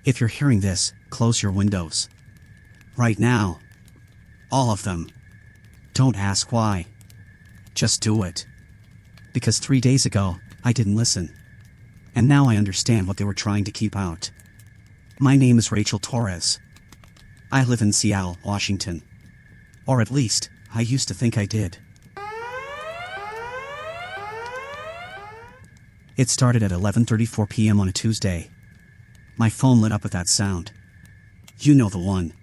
If you're hearing this, close your windows. Right now. All of them. Don't ask why. Just do it. Because 3 days ago, I didn't listen. And now I understand what they were trying to keep out. My name is Rachel Torres. I live in Seattle, Washington. Or at least, I used to think I did. It started at 11:34 p.m. on a Tuesday. My phone lit up with that sound. You know the one.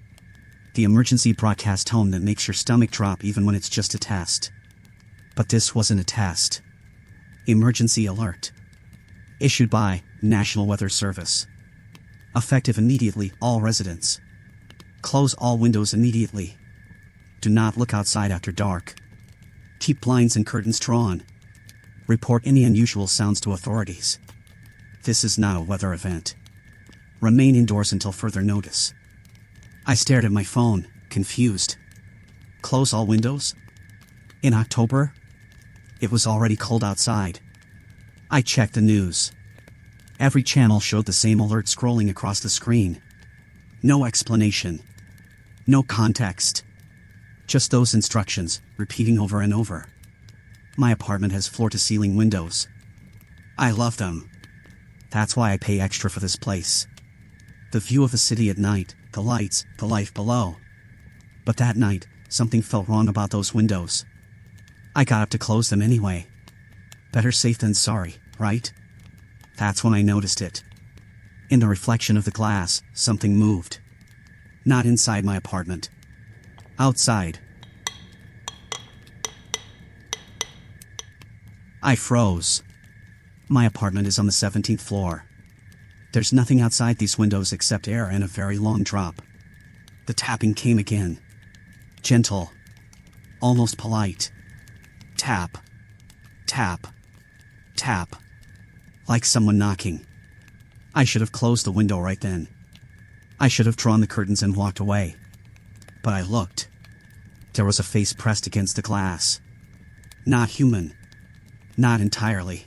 The emergency broadcast tone that makes your stomach drop even when it's just a test. But this wasn't a test. Emergency alert. Issued by National Weather Service. Effective immediately, all residents. Close all windows immediately. Do not look outside after dark. Keep blinds and curtains drawn. Report any unusual sounds to authorities. This is not a weather event. Remain indoors until further notice. I stared at my phone, confused. Close all windows? In October? It was already cold outside. I checked the news. Every channel showed the same alert scrolling across the screen. No explanation. No context. Just those instructions, repeating over and over. My apartment has floor-to-ceiling windows. I love them. That's why I pay extra for this place. The view of the city at night, the lights, the life below. But that night, something felt wrong about those windows. I got up to close them anyway. Better safe than sorry, right? That's when I noticed it. In the reflection of the glass, something moved. Not inside my apartment. Outside. I froze. My apartment is on the 17th floor. There's nothing outside these windows except air and a very long drop. The tapping came again. Gentle. Almost polite. Tap. Tap. Tap. Like someone knocking. I should have closed the window right then. I should have drawn the curtains and walked away. But I looked. There was a face pressed against the glass. Not human. Not entirely.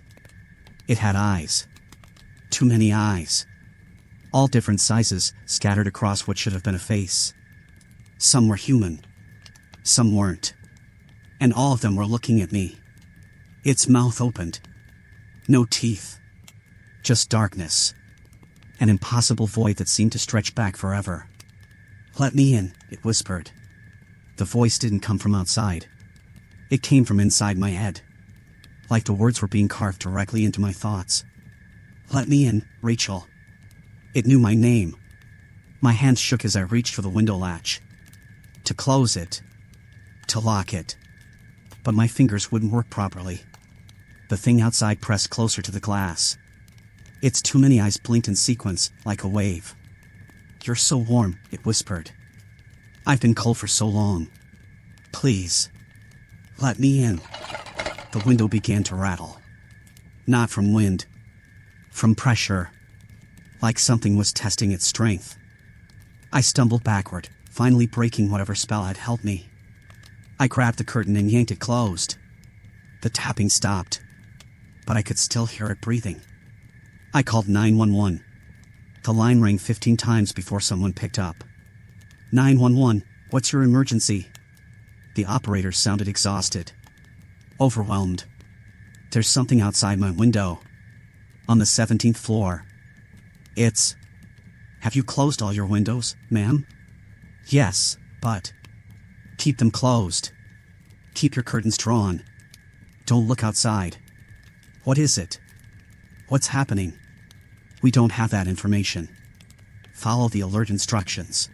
It had eyes. Too many eyes. All different sizes, scattered across what should have been a face. Some were human. Some weren't. And all of them were looking at me. Its mouth opened. No teeth. Just darkness. An impossible void that seemed to stretch back forever. "Let me in," it whispered. The voice didn't come from outside. It came from inside my head. Like the words were being carved directly into my thoughts. "Let me in, Rachel." It knew my name. My hands shook as I reached for the window latch. To close it. To lock it. But my fingers wouldn't work properly. The thing outside pressed closer to the glass. Its too many eyes blinked in sequence, like a wave. "You're so warm," it whispered. "I've been cold for so long. Please. Let me in." The window began to rattle. Not from wind. From pressure. Like something was testing its strength. I stumbled backward, finally breaking whatever spell had held me. I grabbed the curtain and yanked it closed. The tapping stopped. But I could still hear it breathing. I called 911. The line rang 15 times before someone picked up. 911, what's your emergency? The operator sounded exhausted. Overwhelmed. There's something outside my window. On the 17th floor. It's... Have you closed all your windows, ma'am? Yes, but... Keep them closed. Keep your curtains drawn. Don't look outside. What is it? What's happening? We don't have that information. Follow the alert instructions.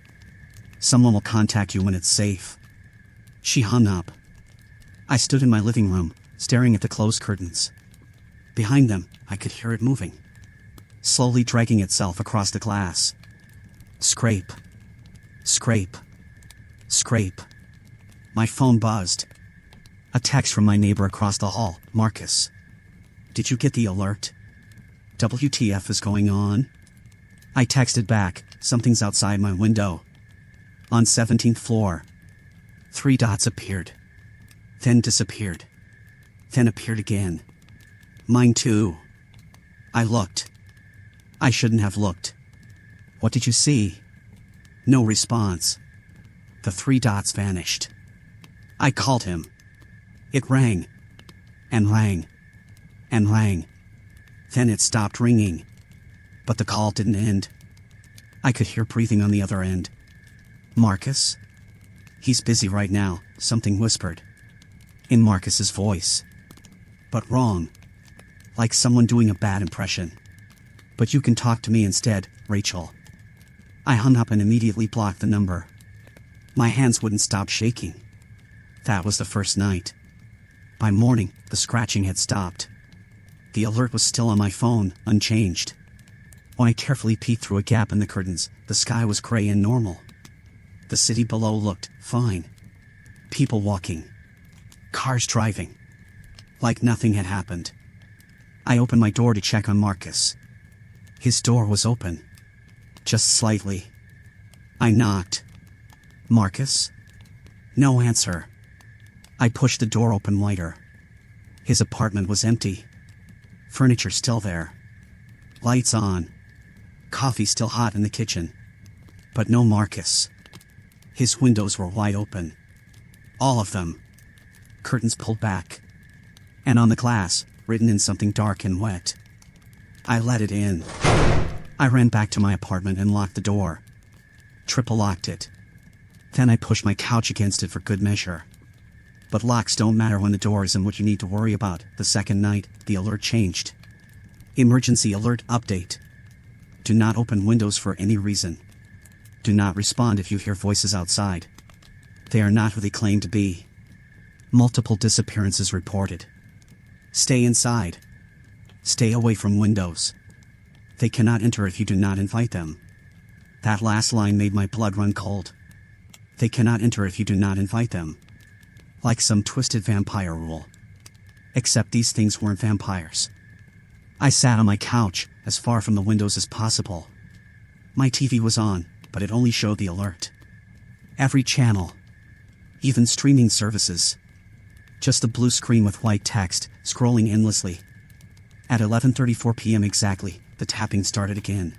Someone will contact you when it's safe. She hung up. I stood in my living room, staring at the closed curtains. Behind them, I could hear it moving. Slowly dragging itself across the glass. Scrape. Scrape. Scrape. My phone buzzed. A text from my neighbor across the hall, Marcus. "Did you get the alert? WTF is going on?" I texted back, "Something's outside my window." On 17th floor. 3 dots appeared. Then disappeared. Then appeared again. Mine too. I looked. I shouldn't have looked. What did you see? No response. The 3 dots vanished. I called him. It rang. And rang. And rang. Then it stopped ringing. But the call didn't end. I could hear breathing on the other end. Marcus? He's busy right now, something whispered. In Marcus's voice. But wrong. Like someone doing a bad impression. But you can talk to me instead, Rachel. I hung up and immediately blocked the number. My hands wouldn't stop shaking. That was the first night. By morning, the scratching had stopped. The alert was still on my phone, unchanged. When I carefully peeked through a gap in the curtains, the sky was gray and normal. The city below looked fine. People walking. Cars driving. Like nothing had happened. I opened my door to check on Marcus. His door was open. Just slightly. I knocked. Marcus? No answer. I pushed the door open wider. His apartment was empty. Furniture still there. Lights on. Coffee still hot in the kitchen. But no Marcus. His windows were wide open. All of them. Curtains pulled back. And on the glass, written in something dark and wet. I let it in. I ran back to my apartment and locked the door. Triple locked it. Then I pushed my couch against it for good measure. But locks don't matter when the door isn't what you need to worry about. The second night, the alert changed. Emergency alert update. Do not open windows for any reason. Do not respond if you hear voices outside. They are not who they claim to be. Multiple disappearances reported. Stay inside. Stay away from windows. They cannot enter if you do not invite them. That last line made my blood run cold. They cannot enter if you do not invite them. Like some twisted vampire rule. Except these things weren't vampires. I sat on my couch, as far from the windows as possible. My TV was on, but it only showed the alert. Every channel. Even streaming services. Just a blue screen with white text, scrolling endlessly. At 11:34 p.m. exactly, the tapping started again.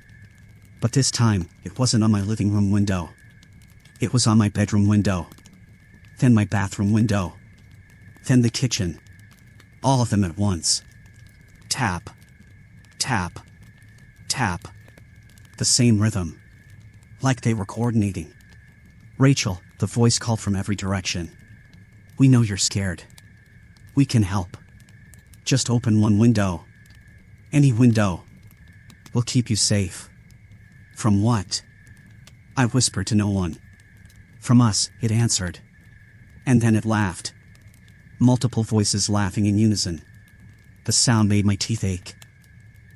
But this time, it wasn't on my living room window. It was on my bedroom window. Then my bathroom window. Then the kitchen. All of them at once. Tap. Tap. Tap. The same rhythm. Like they were coordinating. Rachel, the voice called from every direction. We know you're scared. We can help. Just open one window. Any window. We'll keep you safe. From what? I whispered to no one. From us, it answered. And then it laughed. Multiple voices laughing in unison. The sound made my teeth ache.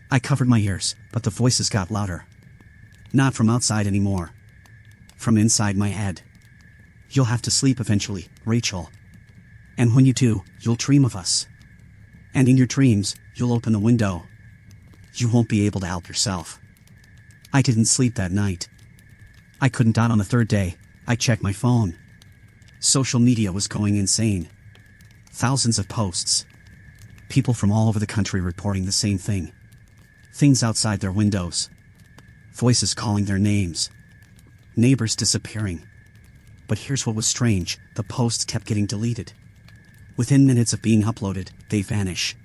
I covered my ears, but the voices got louder. Not from outside anymore. From inside my head. You'll have to sleep eventually, Rachel. And when you do, you'll dream of us. And in your dreams, you'll open the window. You won't be able to help yourself. I didn't sleep that night. I couldn't. On the third day, I checked my phone. Social media was going insane. Thousands of posts. People from all over the country reporting the same thing. Things outside their windows. Voices calling their names. Neighbors disappearing. But here's what was strange, the posts kept getting deleted. Within minutes of being uploaded, they vanish.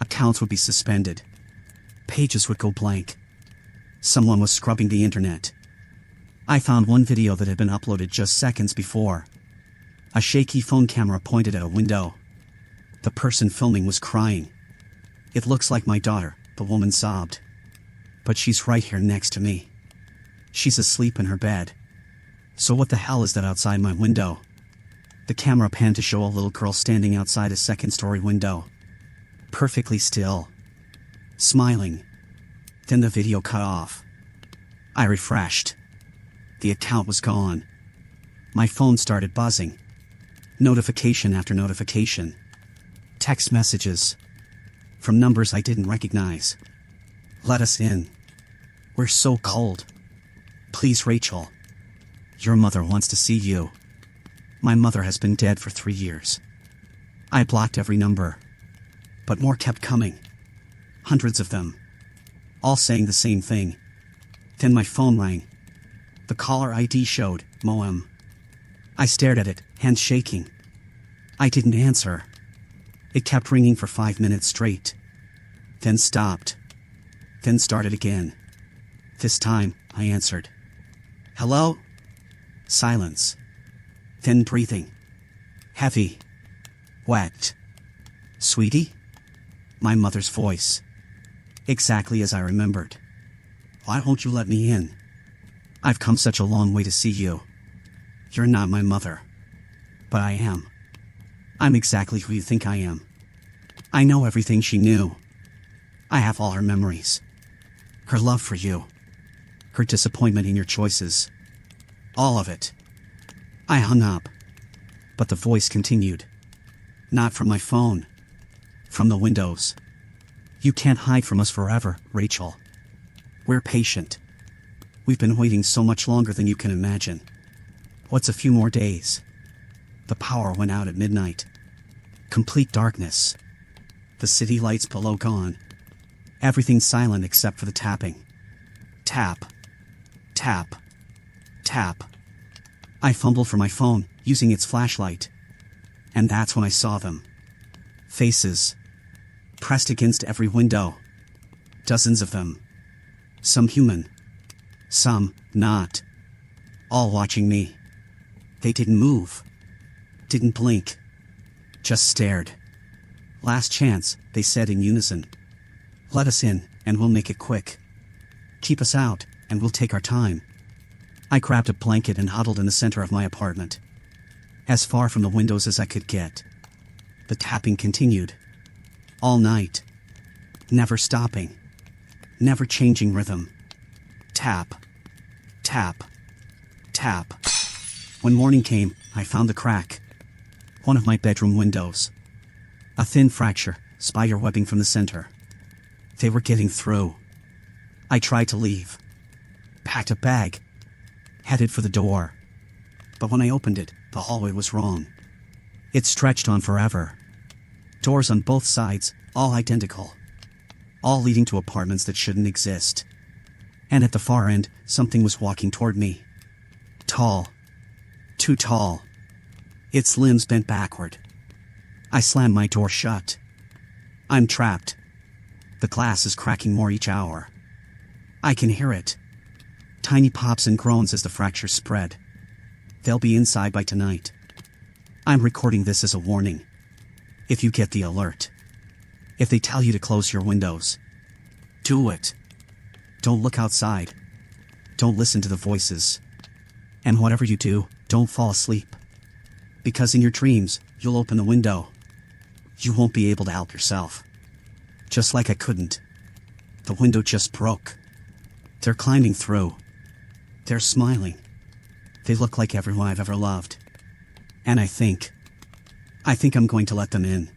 Accounts would be suspended. Pages would go blank. Someone was scrubbing the internet. I found one video that had been uploaded just seconds before. A shaky phone camera pointed at a window. The person filming was crying. It looks like my daughter, the woman sobbed. But she's right here next to me. She's asleep in her bed. So what the hell is that outside my window? The camera panned to show a little girl standing outside a second-story window. Perfectly still. Smiling. Then the video cut off. I refreshed. The account was gone. My phone started buzzing. Notification after notification. Text messages. From numbers I didn't recognize. Let us in. We're so cold. Please, Rachel. Your mother wants to see you. My mother has been dead for 3 years. I blocked every number. But more kept coming. Hundreds of them. All saying the same thing. Then my phone rang. The caller ID showed Moem. I stared at it, hands shaking. I didn't answer. It kept ringing for 5 minutes straight. Then stopped. Then started again. This time, I answered. Hello? Silence. Then breathing. Heavy. Wet. Sweetie? My mother's voice. Exactly as I remembered. Why won't you let me in? I've come such a long way to see you. You're not my mother. But I am. I'm exactly who you think I am. I know everything she knew. I have all her memories. Her love for you. Her disappointment in your choices. All of it. I hung up. But the voice continued. Not from my phone. From the windows. You can't hide from us forever, Rachel. We're patient. We've been waiting so much longer than you can imagine. What's a few more days? The power went out at midnight. Complete darkness. The city lights below gone. Everything silent except for the tapping. Tap. Tap. Tap. I fumbled for my phone, using its flashlight. And that's when I saw them. Faces. Pressed against every window. Dozens of them. Some human. Some not. All watching me. They didn't move. Didn't blink. Just stared. Last chance, they said in unison. Let us in, and we'll make it quick. Keep us out, and we'll take our time. I grabbed a blanket and huddled in the center of my apartment. As far from the windows as I could get. The tapping continued. All night. Never stopping. Never changing rhythm. Tap. Tap. Tap. When morning came, I found the crack. One of my bedroom windows. A thin fracture, spider webbing from the center. They were getting through. I tried to leave. Packed a bag. Headed for the door. But when I opened it, the hallway was wrong. It stretched on forever. Doors on both sides, all identical. All leading to apartments that shouldn't exist. And at the far end, something was walking toward me. Tall. Too tall. Its limbs bent backward. I slammed my door shut. I'm trapped. The glass is cracking more each hour. I can hear it. Tiny pops and groans as the fractures spread. They'll be inside by tonight. I'm recording this as a warning. If you get the alert. If they tell you to close your windows. Do it. Don't look outside. Don't listen to the voices. And whatever you do, don't fall asleep. Because in your dreams, you'll open the window. You won't be able to help yourself. Just like I couldn't. The window just broke. They're climbing through. They're smiling. They look like everyone I've ever loved. And I think I'm going to let them in.